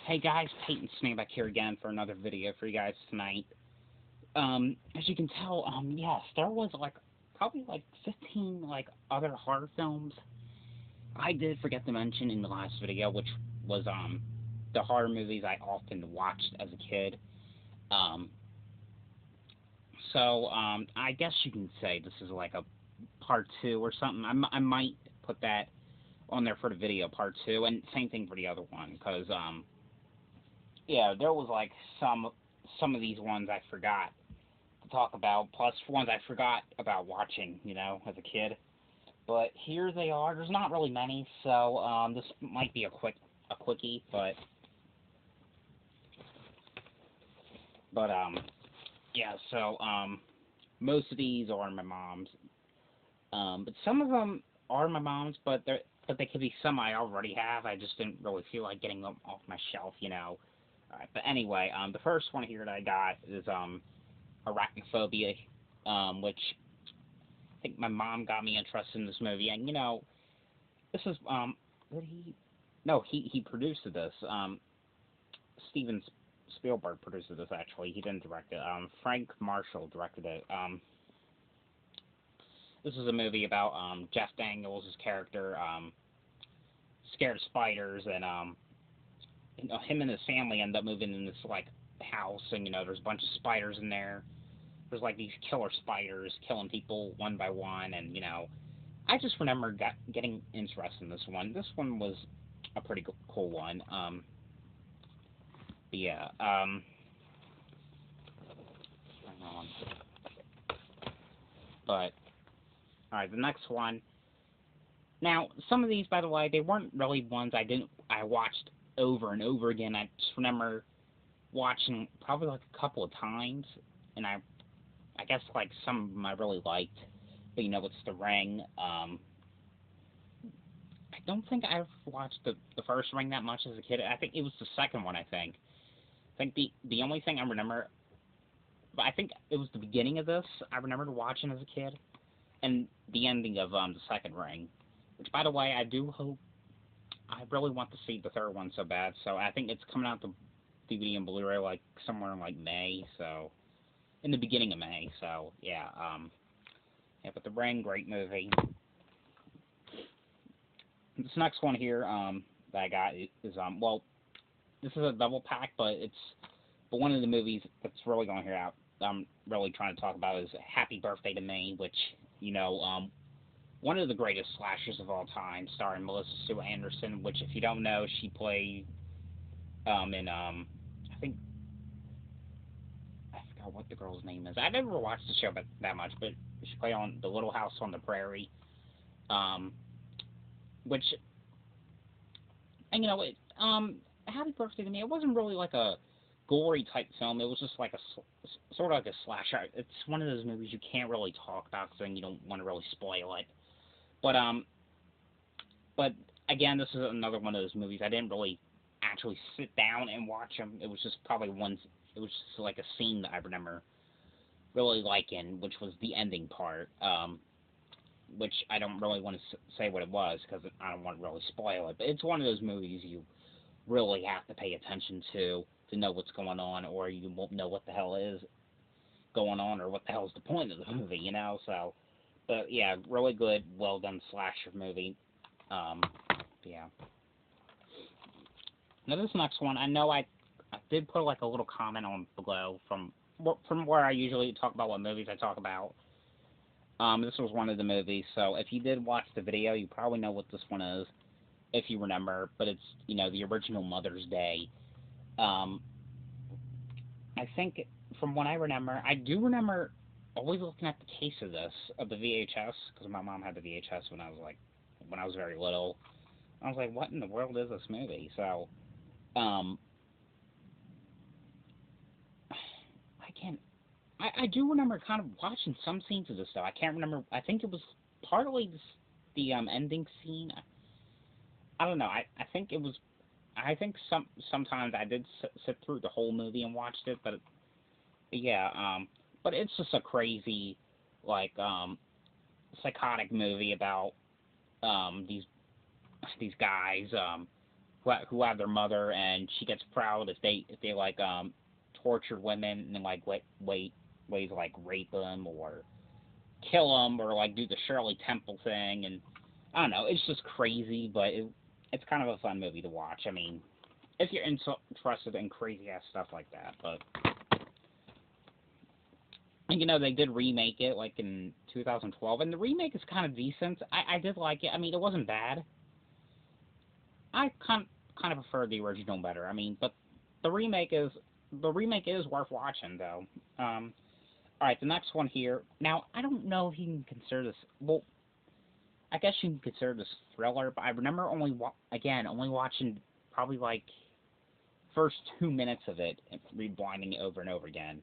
Hey guys, Peyton Snake back here again for another video for you guys tonight. As you can tell, yes, there was probably 15 other horror films I did forget to mention in the last video, which was the horror movies I often watched as a kid. Um, I guess you can say this is like a part two or something. I might put that on there for the video part two, and same thing for the other one, because yeah, there was some of these ones I forgot to talk about, plus ones I forgot about watching, as a kid. But here they are. There's not really many, so this might be a quickie, but yeah. So most of these are my mom's, but some of them are my mom's, but they could be some I already have. I just didn't really feel like getting them off my shelf. Alright, but anyway, the first one here that I got is Arachnophobia, which I think my mom got me interested in this movie, and this is did he? No, he produced this. Steven Spielberg produced this actually. He didn't direct it. Frank Marshall directed it. This is a movie about Jeff Daniels' character, scared of spiders, and him and his family end up moving in this house, and there's a bunch of spiders in there. There's these killer spiders killing people one by one, and I just remember getting interested in this one. This one was a pretty cool one. But yeah. Hang on. But all right, the next one. Now, some of these, by the way, they weren't really ones I watched over and over again. I just remember watching probably a couple of times, and I guess some of them I really liked. But it's The Ring. I don't think I've watched the first Ring that much as a kid. I think it was the second one. I think the only thing I remember, but I think it was the beginning of this I remembered watching as a kid, and the ending of the second Ring. Which, by the way, I really want to see the third one so bad. So I think it's coming out the DVD and Blu-ray somewhere in May. So in the beginning of May. So yeah. Yeah, but The Ring, great movie. This next one here that I got is well, this is a double pack, but one of the movies that's really going here out. I'm really trying to talk about is Happy Birthday to Me, which one of the greatest slashers of all time, starring Melissa Sue Anderson, which, if you don't know, she played in I think I forgot what the girl's name is. I never watched the show that much, but she played on The Little House on the Prairie, which, and Happy Birthday to Me. It wasn't really like a gory type film. It was just sort of like a slasher. It's one of those movies you can't really talk about because then you don't want to really spoil it. But again, this is another one of those movies I didn't really actually sit down and watch them. It was just probably it was just like a scene that I remember really liking, which was the ending part, which I don't really want to say what it was because I don't want to really spoil it. But it's one of those movies you really have to pay attention to know what's going on, or you won't know what the hell is going on, or what the hell is the point of the movie, So, but yeah, really good, well done slasher movie. Yeah. Now this next one, I know I did put a little comment on below from where I usually talk about what movies I talk about. This was one of the movies, so if you did watch the video, you probably know what this one is, if you remember. But it's the original Mother's Day. I think from what I remember, I do remember always looking at the case of the VHS, because my mom had the VHS when I was very little. I was like, what in the world is this movie? So, I can't. I do remember kind of watching some scenes of this stuff. I can't remember. I think it was partly the ending scene. I don't know. I think it was. I think sometimes I did sit through the whole movie and watched it, but yeah. But it's just a crazy, psychotic movie about these guys who have their mother, and she gets proud if they like torture women and like ways to like rape them or kill them or like do the Shirley Temple thing, and I don't know, it's just crazy, but it's kind of a fun movie to watch. I mean, if you're interested in crazy ass stuff like that, but and, you know, they did remake it like in 2012, and the remake is kind of decent. I did like it. I mean, it wasn't bad. I kind of prefer the original better. I mean, but the remake is worth watching though. All right, the next one here. Now, I don't know if you can consider this. Well, I guess you can consider this thriller, but I remember only watching probably like first 2 minutes of it and rewinding it over and over again.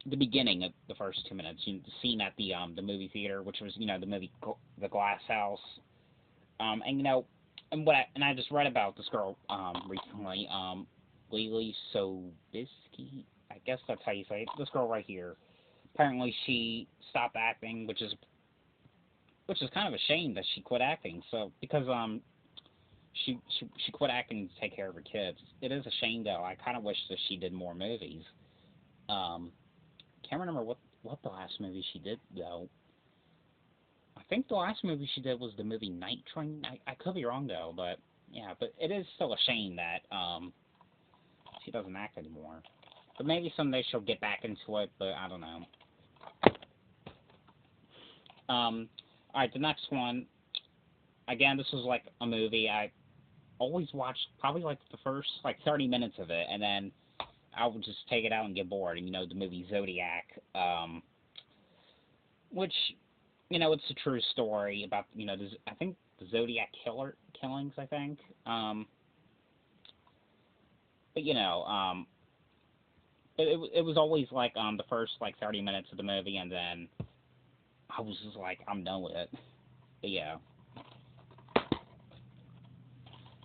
The beginning of the first 2 minutes, you know, the scene at the movie theater, which was, you know, the movie The Glass House. And, you know, and I just read about this girl recently, Lily Sobieski. I guess that's how you say it. This girl right here. Apparently, she stopped acting, which is kind of a shame that she quit acting. So because she quit acting to take care of her kids. It is a shame though. I kind of wish that she did more movies. Can't remember what the last movie she did though. I think the last movie she did was the movie Night Train. I could be wrong though, but yeah, but it is still a shame that she doesn't act anymore. But maybe someday she'll get back into it, but I don't know. Alright, the next one. Again, this was like a movie I always watched probably like the first like 30 minutes of it, and then I would just take it out and get bored. And, you know, the movie Zodiac, which, you know, it's a true story about, you know, I think the Zodiac killings, I think. But, you know, it was always like the first like 30 minutes of the movie, and then I was just like, I'm done with it. But yeah.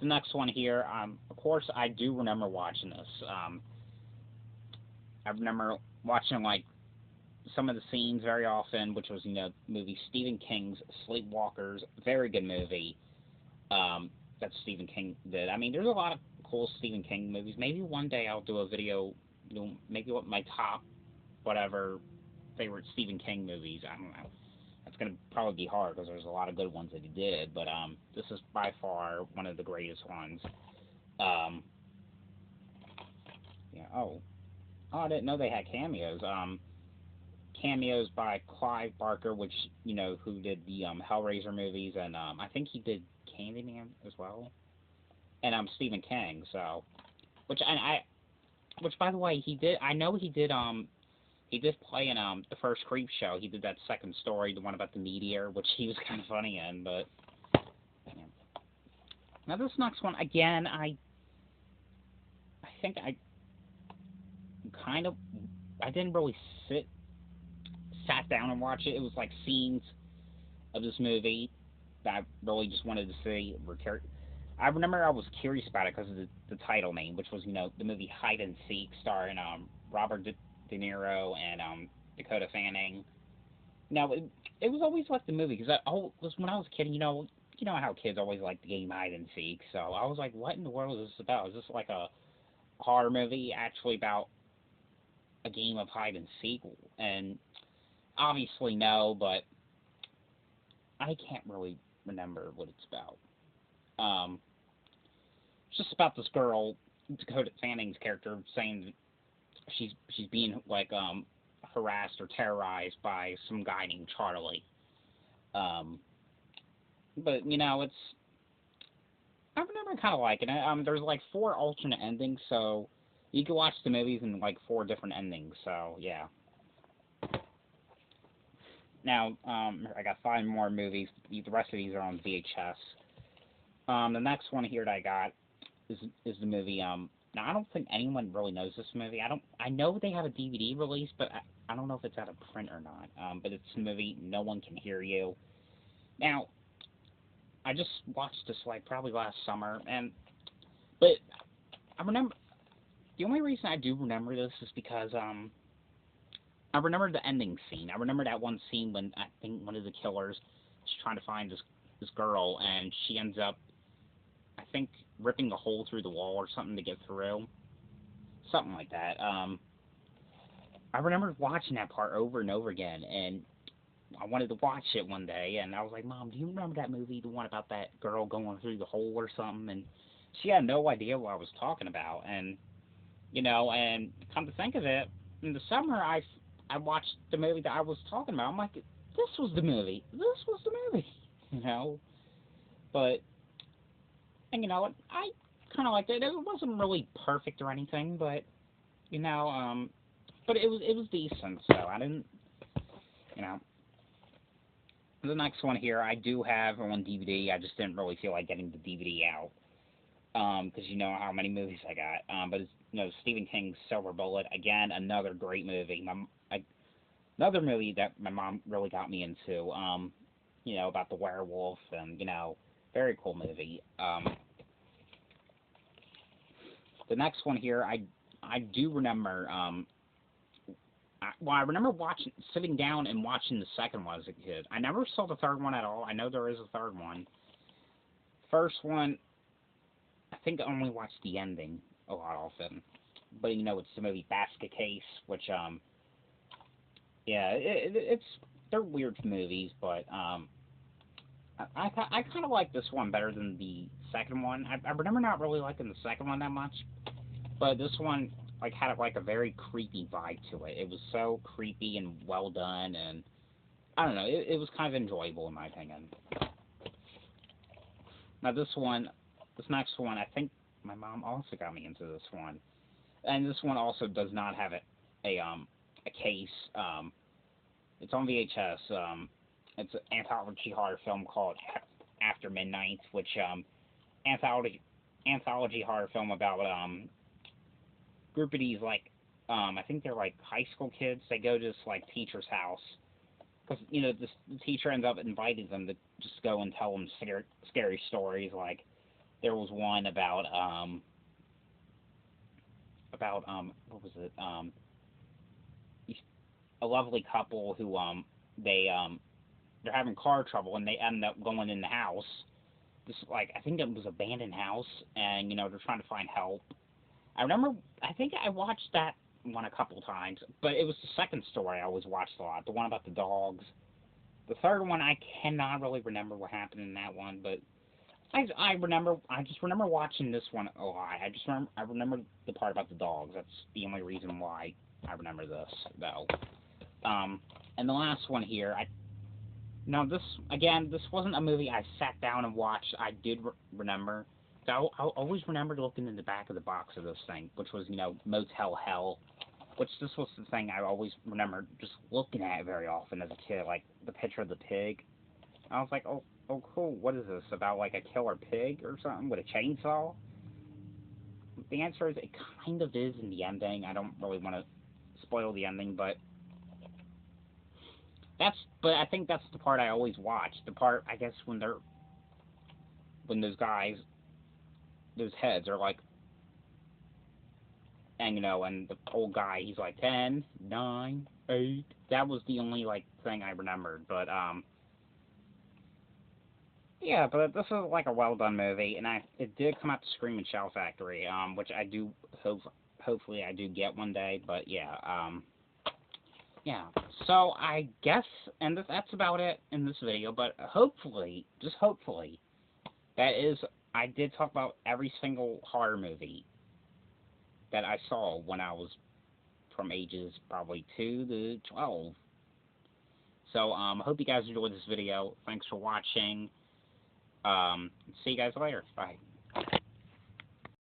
The next one here, of course, I do remember watching this. I remember watching like some of the scenes very often, which was, you know, movie Stephen King's Sleepwalkers. Very good movie that Stephen King did. I mean, there's a lot of cool Stephen King movies. Maybe one day I'll do a video, you know, maybe what my top whatever favorite Stephen King movies. I don't know. It's gonna probably be hard because there's a lot of good ones that he did, but this is by far one of the greatest ones. Yeah. Oh, I didn't know they had cameos. Cameos by Clive Barker, which, you know, who did the Hellraiser movies, and I think he did Candyman as well, and Stephen King. So, which by the way, he did. I know he did. He did play in the first Creep Show. He did that second story, the one about the meteor, which he was kind of funny in. But now this next one again, I think I didn't really sat down and watch it. It was like scenes of this movie that I really just wanted to see. I remember I was curious about it because of the title name, which was, you know, the movie Hide and Seek, starring Robert De Niro and Dakota Fanning. Now, it was always like the movie because when I was a kid, you know how kids always like the game Hide and Seek. So I was like, what in the world is this about? Is this like a horror movie actually about a game of hide and seek? And obviously no, but I can't really remember what it's about. It's just about this girl, Dakota Fanning's character, saying that she's being like harassed or terrorized by some guy named Charlie. But you know, I remember kind of liking it. There's like 4 alternate endings, so you can watch the movies in like 4 different endings. So yeah. Now, I got 5 more movies. The rest of these are on VHS. The next one here that I got is the movie. Now I don't think anyone really knows this movie. I know they have a DVD release, but I don't know if it's out of print or not. But it's the movie No One Can Hear You. Now, I just watched this like probably last summer, but I remember the only reason I do remember this is because I remember the ending scene. I remember that one scene when I think one of the killers is trying to find this girl, and she ends up think, ripping a hole through the wall or something to get through. Something like that. I remember watching that part over and over again, and I wanted to watch it one day, and I was like, Mom, do you remember that movie, the one about that girl going through the hole or something? And she had no idea what I was talking about, and, and come to think of it, in the summer, I watched the movie that I was talking about. I'm like, this was the movie. This was the movie, But, and I kind of liked it. It wasn't really perfect or anything, but, but it was decent, so I didn't, you know. The next one here, I do have on DVD. I just didn't really feel like getting the DVD out, because you know how many movies I got. But it's, Stephen King's Silver Bullet. Again, another great movie. Another movie that my mom really got me into. About the werewolf, and very cool movie. The next one here, I do remember. I remember sitting down and watching the second one as a kid. I never saw the third one at all. I know there is a third one. First one, I think I only watched the ending a lot often. But, it's the movie Basket Case, which, yeah, they're weird movies, but, I kind of like this one better than the second one. I remember not really liking the second one that much, but this one, had a very creepy vibe to it. It was so creepy and well done, and I don't know, it was kind of enjoyable in my opinion. Now this next one, I think my mom also got me into this one, and this one also does not have a case. It's on VHS. It's an anthology horror film called After Midnight, which anthology horror film about group of these I think they're high school kids. They go to this teacher's house because the teacher ends up inviting them to just go and tell them scary stories. Like there was one about what was it, a lovely couple who they're having car trouble, and they end up going in the house. This I think it was an abandoned house, and they're trying to find help. I think I watched that one a couple times, but it was the second story I always watched a lot, the one about the dogs. The third one, I cannot really remember what happened in that one, but I just remember watching this one a lot. I remember the part about the dogs. That's the only reason why I remember this, though. And the last one here, this wasn't a movie I sat down and watched. I did remember. I always remembered looking in the back of the box of this thing, which was, Motel Hell, which this was the thing I always remembered just looking at very often as a kid, the picture of the pig. I was like, oh, cool, what is this, about, a killer pig or something with a chainsaw? The answer is it kind of is in the ending. I don't really want to spoil the ending, but I think that's the part I always watch. The part, I guess, when those guys, those heads are and and the old guy, he's 10, 9, 8. That was the only thing I remembered. But yeah, but this is a well done movie, and it did come out to Scream and Shout Factory, which I do hopefully I do get one day. But yeah, yeah. So I guess, and that's about it in this video. But hopefully, just hopefully, I did talk about every single horror movie that I saw when I was from ages probably 2 to 12. So, hope you guys enjoyed this video. Thanks for watching. See you guys later. Bye.